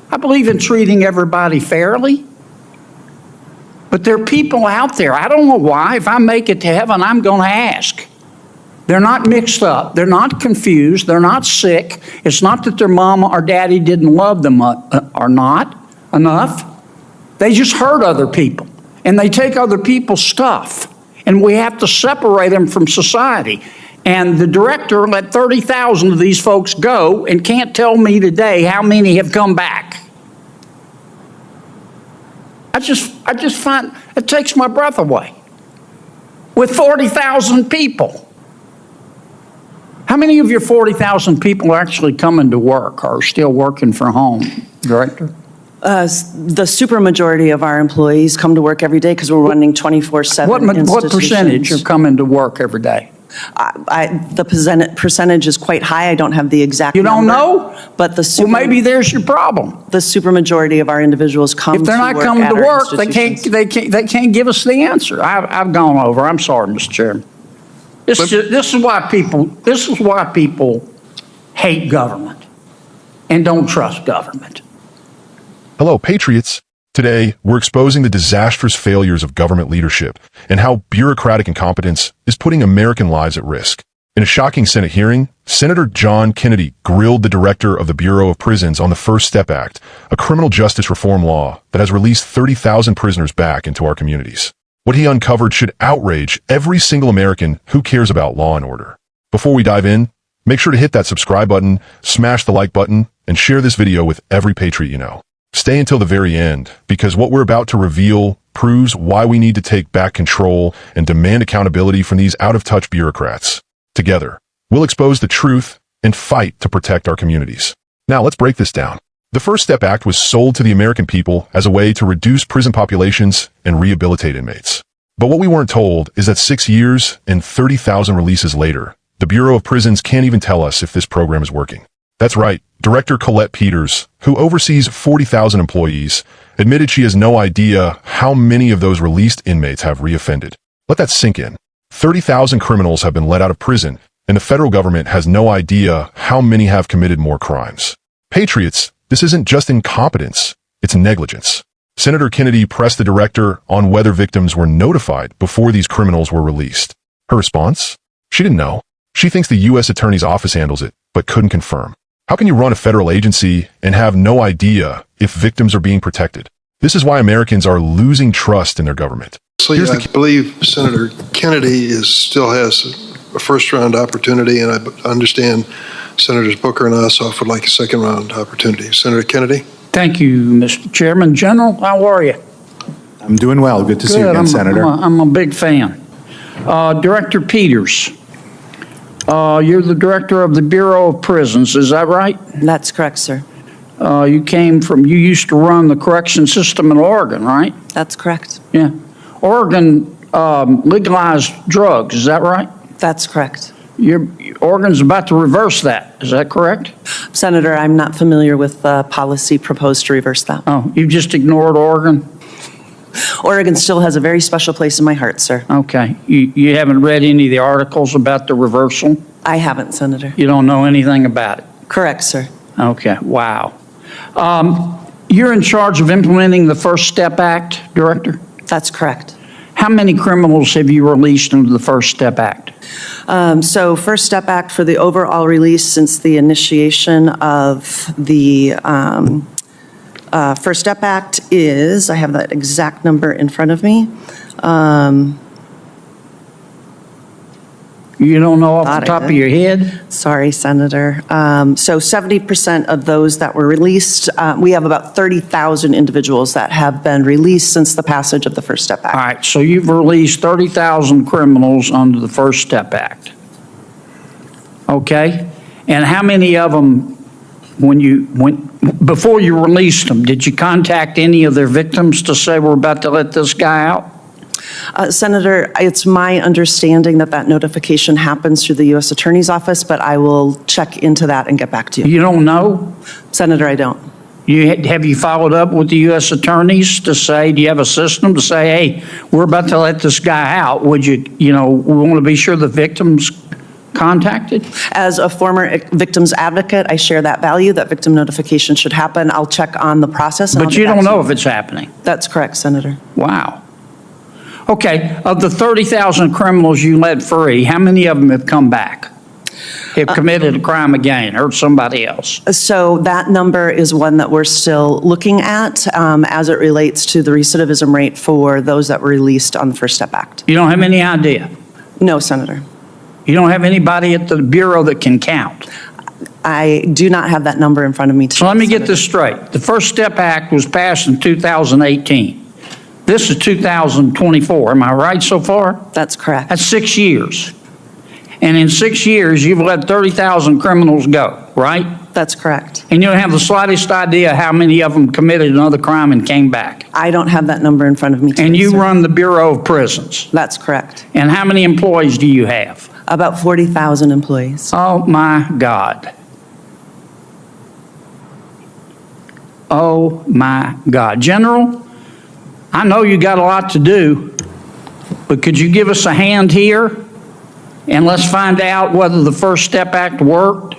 I believe in treating everybody fairly. But there are people out there, I don't know why, if I make it to heaven, I'm going to ask. They're not mixed up. They're not confused. They're not sick. It's not that their mama or daddy didn't love them or not enough. They just hurt other people, and they take other people's stuff, and we have to separate them from society. And the director let 30,000 of these folks go and can't tell me today how many have come back. I just find it takes my breath away. With 40,000 people. How many of your 40,000 people are actually coming to work or are still working from home, Director? The supermajority of our employees come to work every day because we're running 24/7 What percentage are coming to work every day? The percentage is quite high. I don't have the exact number. You don't know? But well, maybe there's your problem. The supermajority of our individuals come to work. If they're not coming to work, they can't give us the answer. I've gone over. I'm sorry, Mr. Chairman. This is why people hate government and don't trust government. Hello, Patriots. Today, we're exposing the disastrous failures of government leadership and how bureaucratic incompetence is putting American lives at risk. In a shocking Senate hearing, Senator John Kennedy grilled the director of the Bureau of Prisons on the First Step Act, a criminal justice reform law that has released 30,000 prisoners back into our communities. What he uncovered should outrage every single American who cares about law and order. Before we dive in, make sure to hit that subscribe button, smash the like button, and share this video with every Patriot you know. Stay until the very end, because what we're about to reveal proves why we need to take back control and demand accountability from these out-of-touch bureaucrats. Together, we'll expose the truth and fight to protect our communities. Now, let's break this down. The First Step Act was sold to the American people as a way to reduce prison populations and rehabilitate inmates. But what we weren't told is that 6 years and 30,000 releases later, the Bureau of Prisons can't even tell us if this program is working. That's right. Director Colette Peters, who oversees 40,000 employees, admitted she has no idea how many of those released inmates have reoffended. Let that sink in. 30,000 criminals have been let out of prison, and the federal government has no idea how many have committed more crimes. Patriots, this isn't just incompetence, it's negligence. Senator Kennedy pressed the director on whether victims were notified before these criminals were released. Her response? She didn't know. She thinks the U.S. Attorney's Office handles it, but couldn't confirm. How can you run a federal agency and have no idea if victims are being protected? This is why Americans are losing trust in their government. So I believe Senator Kennedy still has a first-round opportunity, and I understand Senators Booker and Ossoff would like a second-round opportunity. Senator Kennedy? Thank you, Mr. Chairman. General, how are you? I'm doing well. Good to see you again, Senator. I'm a big fan. Director Peters. You're the director of the Bureau of Prisons, is that right? That's correct, sir. You used to run the correction system in Oregon, right? That's correct. Yeah. Oregon legalized drugs, is that right? That's correct. Oregon's about to reverse that, is that correct? Senator, I'm not familiar with the policy proposed to reverse that. Oh, you just ignored Oregon? Oregon still has a very special place in my heart, sir. Okay. You haven't read any of the articles about the reversal? I haven't, Senator. You don't know anything about it? Correct, sir. Okay. Wow. You're in charge of implementing the First Step Act, Director? That's correct. How many criminals have you released under the First Step Act? So First Step Act for the overall release since the initiation of the First Step Act is, I have that exact number in front of me. You don't know off the top of your head? Sorry, Senator. So 70% of those that were released, we have about 30,000 individuals that have been released since the passage of the First Step Act. All right, so you've released 30,000 criminals under the First Step Act. Okay? And how many of them, before you released them, did you contact any of their victims to say we're about to let this guy out? Senator, it's my understanding that that notification happens through the U.S. Attorney's Office, but I will check into that and get back to you. You don't know? Senator, I don't. Have you followed up with the U.S. attorneys to say, do you have a system to say, hey, we're about to let this guy out. We want to be sure the victims contacted? As a former victim's advocate, I share that value, that victim notification should happen. I'll check on the process. And I'll But get you back don't to know if it's happening. That's correct, Senator. Wow. Okay, of the 30,000 criminals you let free, how many of them have come back? Have committed a crime again, or somebody else? So that number is one that we're still looking at as it relates to the recidivism rate for those that were released on the First Step Act. You don't have any idea? No, Senator. You don't have anybody at the Bureau that can count? I do not have that number in front of me today. So let me get Senator. this straight. The First Step Act was passed in 2018. This is 2024. Am I right so far? That's correct. That's 6 years. And in 6 years, you've let 30,000 criminals go, right? That's correct. And you don't have the slightest idea how many of them committed another crime and came back. I don't have that number in front of me today. And you sir. run the Bureau of Prisons. That's correct. And how many employees do you have? About 40,000 employees. Oh, my God. Oh, my God. General, I know you got a lot to do, but could you give us a hand here? And let's find out whether the First Step Act worked.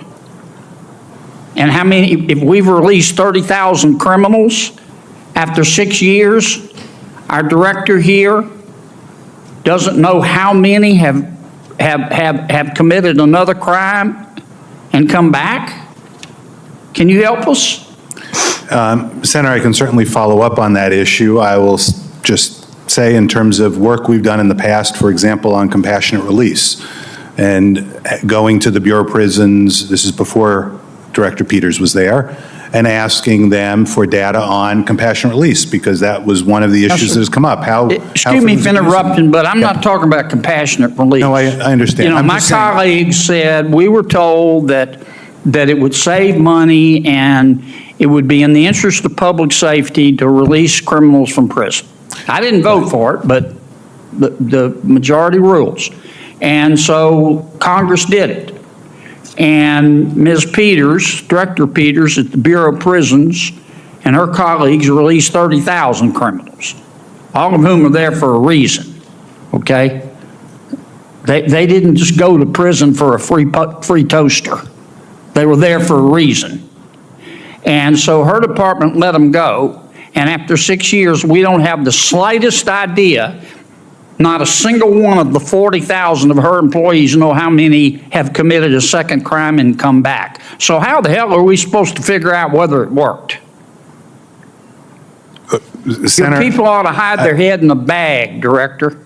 And how many, if we've released 30,000 criminals after 6 years, our director here doesn't know how many have committed another crime and come back? Can you help us? Senator, I can certainly follow up on that issue. I will just say in terms of work we've done in the past, for example, on compassionate release, and going to the Bureau of Prisons, this is before Director Peters was there, and asking them for data on compassionate release, because that was one of the issues that has come up. Excuse me for interrupting, but I'm not talking about compassionate release. No, I understand. You know, I'm my just saying- colleagues said, we were told that it would save money and it would be in the interest of public safety to release criminals from prison. I didn't vote for it, but the majority rules. And so Congress did it. And Ms. Peters, Director Peters at the Bureau of Prisons, and her colleagues released 30,000 criminals, all of whom are there for a reason, okay? They didn't just go to prison for a free toaster. They were there for a reason. And so her department let them go, and after 6 years, we don't have the slightest idea. Not a single one of the 40,000 of her employees know how many have committed a second crime and come back. So how the hell are we supposed to figure out whether it worked? Senator, Your people ought to hide their head in a bag, Director,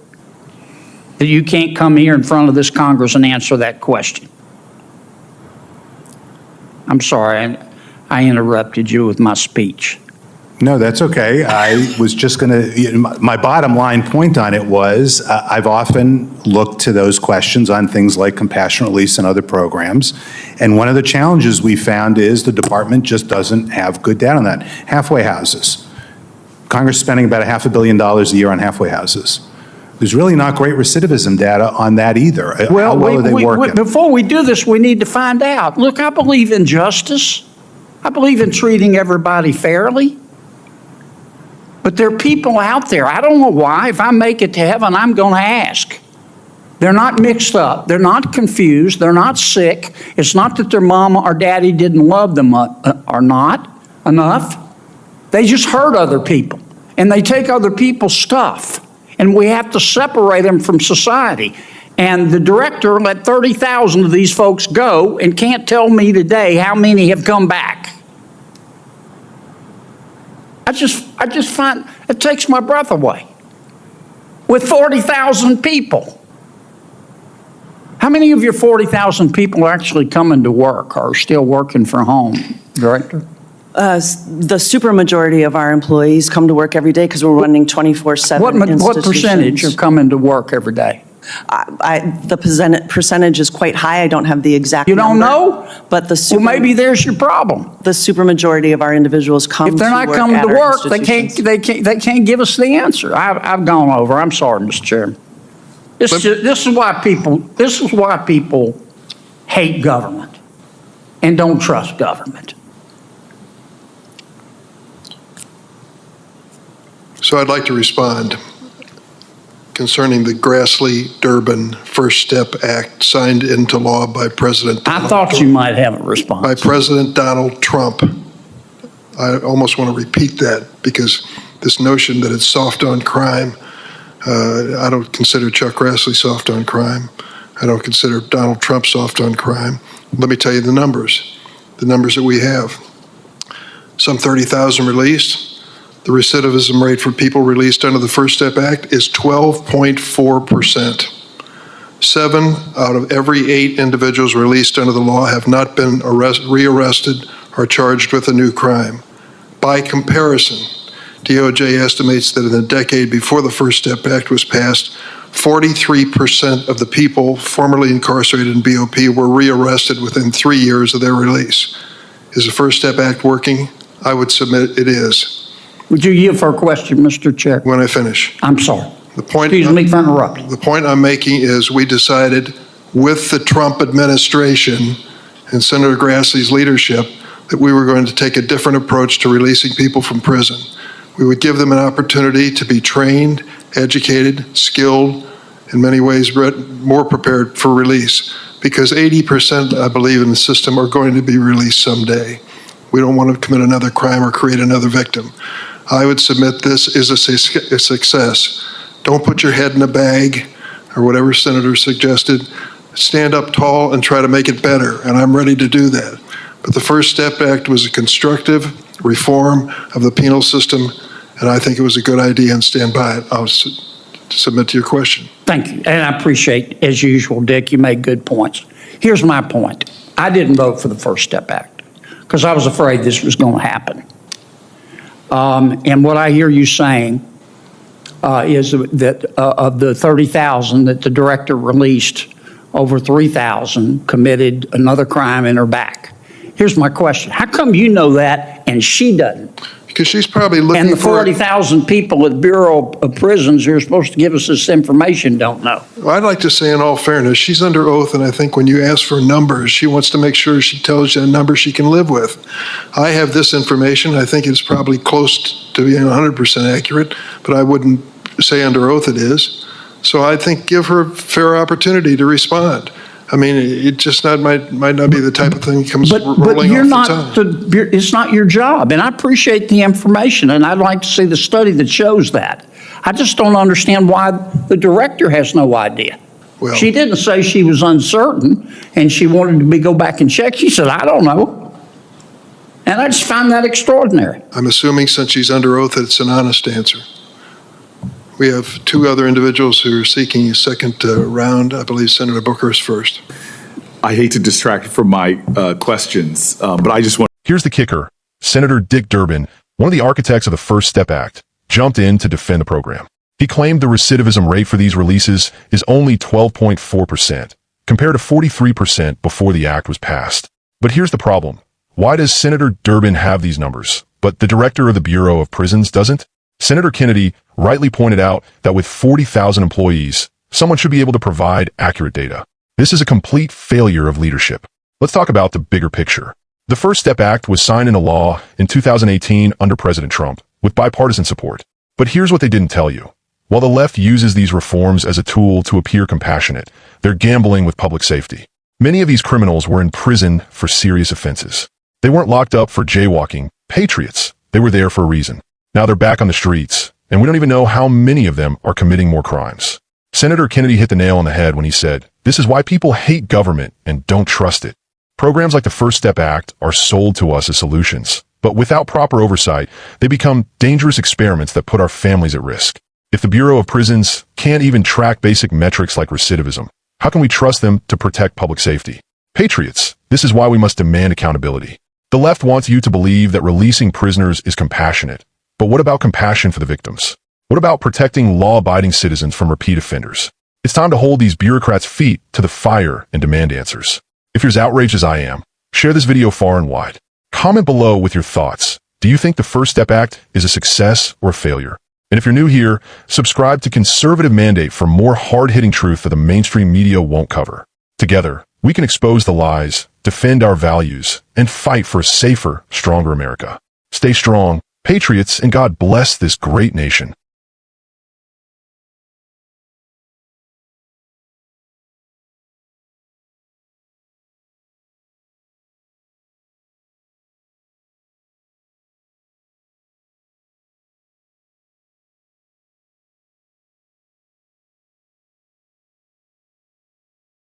that you can't come here in front of this Congress and answer that question. I'm sorry, I interrupted you with my speech. no, that's okay. I was just going to, my bottom line point on it was, I've often looked to those questions on things like compassionate release and other programs. And one of the challenges we found is the department just doesn't have good data on that. Halfway houses. Congress is spending about $500 million a year on halfway houses. There's really not great recidivism data on that either. How well are they working? Before we do this, we need to find out. Look, I believe in justice. I believe in treating everybody fairly. But there are people out there, I don't know why, if I make it to heaven, I'm going to ask. They're not mixed up. They're not confused. They're not sick. It's not that their mama or daddy didn't love them or not enough. They just hurt other people, and they take other people's stuff, and we have to separate them from society. And the director let 30,000 of these folks go and can't tell me today how many have come back. I just find it takes my breath away. With 40,000 people. How many of your 40,000 people are actually coming to work or are still working from home, Director? The supermajority of our employees come to work every day because we're running 24/7 What percentage are coming to work every day? The percentage is quite high. I don't have the exact You don't number, know? But Well, maybe there's your problem. the supermajority of our individuals come If they're to not work coming at to our work, they institutions. can't give us the answer. I've gone over. I'm sorry, Mr. Chairman. This is why people hate government and don't trust government. So I'd like to respond. concerning the Grassley-Durbin First Step Act signed into law by President I Donald thought Trump. you might have a response. By President Donald Trump. I almost want to repeat that because this notion that it's soft on crime, I don't consider Chuck Grassley soft on crime. I don't consider Donald Trump soft on crime. Let me tell you the numbers that we have. Some 30,000 released. The recidivism rate for people released under the First Step Act is 12.4%. 7 out of every 8 individuals released under the law have not been rearrested or charged with a new crime. By comparison, DOJ estimates that in the decade before the First Step Act was passed, 43% of the people formerly incarcerated in BOP were rearrested within 3 years of their release. Is the First Step Act working? I would submit it is. Would you yield for a question, Mr. Chair? When I finish. I'm sorry. Excuse Excuse me for interrupting. The point I'm making is we decided with the Trump administration and Senator Grassley's leadership that we were going to take a different approach to releasing people from prison. We would give them an opportunity to be trained, educated, skilled, in many ways more prepared for release, because 80%, I believe, in the system are going to be released someday. We don't want to commit another crime or create another victim. I would submit this is a success. Don't put your head in a bag, or whatever Senator suggested. Stand up tall and try to make it better, and I'm ready to do that. But the First Step Act was a constructive reform of the penal system, and I think it was a good idea and stand by it. I'll submit to your question. Thank you. And I appreciate, as usual, Dick, you made good points. Here's my point. I didn't vote for the First Step Act because I was afraid this was going to happen. And what I hear you saying is that of the 30,000 that the director released, over 3,000 committed another crime and are back. Here's my question. How come you know that and she doesn't? Because she's probably looking And the for... 40,000 people at the Bureau of Prisons who are supposed to give us this information don't know. Well, I'd like to say in all fairness, she's under oath, and I think when you ask for numbers, she wants to make sure she tells you a number she can live with. I have this information. I think it's probably close to being 100% accurate, but I wouldn't say under oath it is. So I think give her a fair opportunity to respond. I mean, it just might not be the type of thing that comes rolling you're off not the tongue. it's not your job, and I appreciate the information, and I'd like to see the study that shows that. I just don't understand why the director has no idea. Well, She didn't say she was uncertain and she wanted to go back and check. She said, I don't know. And I just find that extraordinary. I'm assuming since she's under oath that it's an honest answer. We have 2 other individuals who are seeking a second round. I believe Senator Booker is first. I hate to distract from my questions, but I just want... Here's the kicker. Senator Dick Durbin, one of the architects of the First Step Act, jumped in to defend the program. He claimed the recidivism rate for these releases is only 12.4%, compared to 43% before the act was passed. But here's the problem. Why does Senator Durbin have these numbers, but the director of the Bureau of Prisons doesn't? Senator Kennedy rightly pointed out that with 40,000 employees, someone should be able to provide accurate data. This is a complete failure of leadership. Let's talk about the bigger picture. The First Step Act was signed into law in 2018 under President Trump, with bipartisan support. But here's what they didn't tell you. While the left uses these reforms as a tool to appear compassionate, they're gambling with public safety. Many of these criminals were in prison for serious offenses. They weren't locked up for jaywalking. Patriots. They were there for a reason. Now they're back on the streets, and we don't even know how many of them are committing more crimes. Senator Kennedy hit the nail on the head when he said, this is why people hate government and don't trust it. Programs like the First Step Act are sold to us as solutions, but without proper oversight, they become dangerous experiments that put our families at risk. If the Bureau of Prisons can't even track basic metrics like recidivism, how can we trust them to protect public safety? Patriots, this is why we must demand accountability. The left wants you to believe that releasing prisoners is compassionate. But what about compassion for the victims? What about protecting law-abiding citizens from repeat offenders? It's time to hold these bureaucrats' feet to the fire and demand answers. If you're as outraged as I am, share this video far and wide. Comment below with your thoughts. Do you think the First Step Act is a success or a failure? And if you're new here, subscribe to Conservative Mandate for more hard-hitting truth that the mainstream media won't cover. Together, we can expose the lies, defend our values, and fight for a safer, stronger America. Stay strong, Patriots, and God bless this great nation.